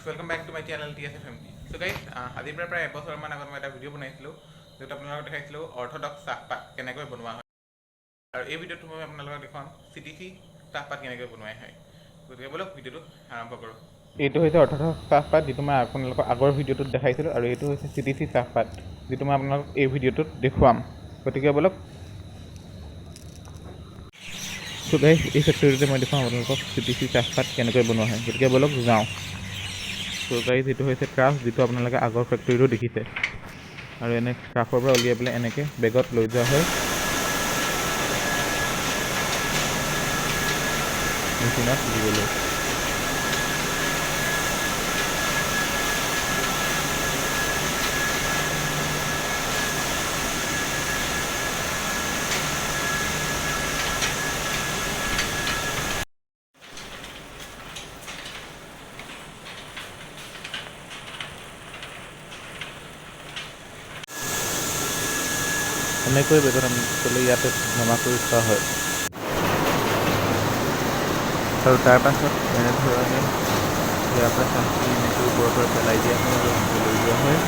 Welcome back to my channel TSFM। So guys আজি প্ৰায় এবছৰমান আগত মই এটা ভিডিঅ' বনাইছিলোঁ য'ত আপোনালোকক দেখাইছিলোঁ অৰ্থডক্স চাহপাত কেনেকৈ বনোৱা হয় আৰু এই ভিডিঅ'টো মই আপোনালোকক দেখুৱাম CTC চাহপাত কেনেকৈ বনোৱা হয়। গতিকে বলক ভিডিঅ'টো আৰম্ভ কৰোঁ। এইটো হৈছে অৰ্থডক্স চাহপাত যিটো মই আপোনালোকক আগৰ ভিডিঅ'টোত দেখাইছিলোঁ আৰু এইটো হৈছে CTC চাহপাত যিটো মই আপোনালোকক এই ভিডিঅ'টোত দেখুৱাম। গতিকে বলক সো গাইস এই ফেক্টৰীতে মই দেখুৱাম আপোনালোকক CTC চাহপাত কেনেকৈ বনোৱা হয়। গতিকে বলক যাওঁ। সো গাইস এইটো হৈছে ট্ৰাফ যিটো আপোনালোকে আগৰ ফেক্টৰীটো দেখিছে আৰু এনে ট্ৰাফৰ পৰা উলিয়াই পেলাই এনেকৈ বেগত লৈ যোৱা হয় মেচিনত দিবলৈ। এনেকৈ বেগত আমি ইয়াতে জমা কৰি থোৱা হয় আৰু তাৰপাছত এনেধৰণে ইয়াৰ পৰা চাহখিনি এনেকৈ ওপৰৰ পৰা পেলাই দিয়া হয় আৰু এনেকৈ লৈ যোৱা হয়।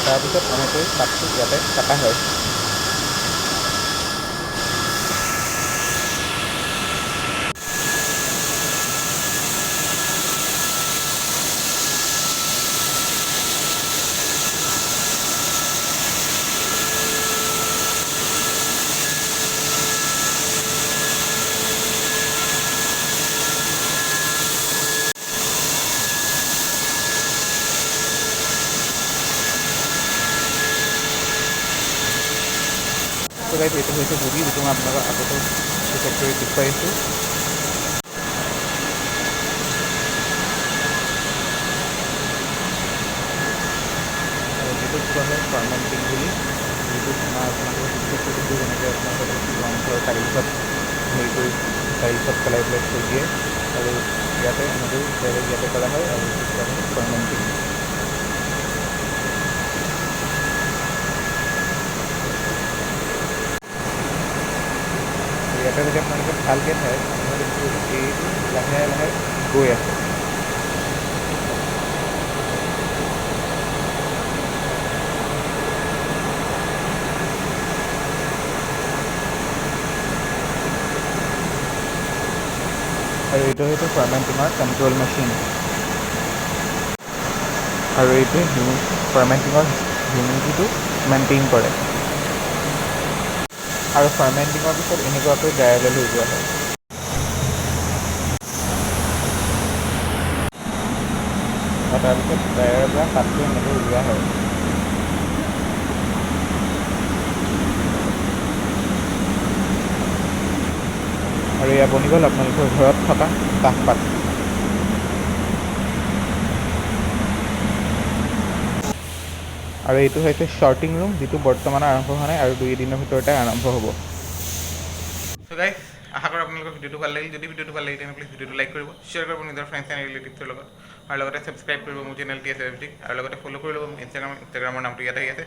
তাৰপিছত এনেকৈ পাতটো ইয়াতে কাটা হয়। তো গাইস এইটো হৈছে গুড়ি যিটো মই আপোনালোকক আগতে ফেক্টৰীত দেখুৱাইছোঁ। আৰু যিটো কোৱা হয় ফাৰ্মেণ্টিং বুলি, যিটো মই আপোনালোকক ফেক্টৰীটো যেনেকৈ আপোনালোকক ৰংঘৰ টাইলছত হেৰি কৰি টাইলছত পেলাই পেলাই থৈ দিয়ে আৰু ইয়াতে এনেকৈ ইয়াতে কৰা হয় আৰু এইটো কোৱা হয় ফাৰ্মেণ্টিং। ইয়াতে যদি আপোনালোকে ভালকৈ চায় আপোনালোকে এই লাহে লাহে গৈ আছে। আৰু এইটো হৈছে ফাৰ্মেণ্টিঙৰ কণ্ট্ৰল মেচিন আৰু এইটোৱে ফাৰ্মেণ্টিঙৰ হিউমিডিটিটো মেইনটেইন কৰে আৰু ফাৰ্মেণ্টিঙৰ পিছত এনেকুৱাকৈ ড্ৰায়াৰলৈ লৈ যোৱা হয়। আৰু তাৰপিছত ড্ৰায়াৰৰ পৰা পাতটো এনেকৈ উলিওৱা হয়। আৰু এয়া বনি গ'ল আপোনালোকৰ ঘৰত থকা চাহপাত। আৰু এইটো হৈছে শ্বৰ্টিং ৰুম যিটো বৰ্তমান আৰম্ভ হোৱা নাই আৰু 2 দিনৰ ভিতৰতে আৰম্ভ হ'ব। সো গাইস আশা কৰোঁ আপোনালোকৰ ভিডিঅ'টো ভাল লাগিল। যদি ভিডিঅ'টো ভাল লাগিল তেনেহ'লে প্লিজ ভিডিঅ'টো লাইক কৰিব, শ্বেয়াৰ কৰিব নিজৰ ফ্ৰেণ্ডছ এণ্ড ৰিলেটিভছৰ লগত আৰু লগতে ছাবস্ক্ৰাইব কৰিব মোৰ চেনেল TSFM আৰু লগতে ফ'ল' কৰি ল'ব ইনষ্টাগ্ৰামৰ নামটো ইয়াতে আহি আছে।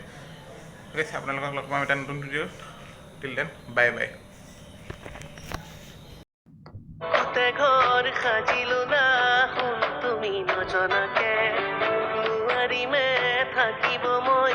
গাইস আপোনালোকক লগ পাম এটা নতুন ভিডিঅ'ত। Till then bye bye. ঘৰ সাজিলো না তুমি নজনাকে নোৱাৰিমে থাকিব মই।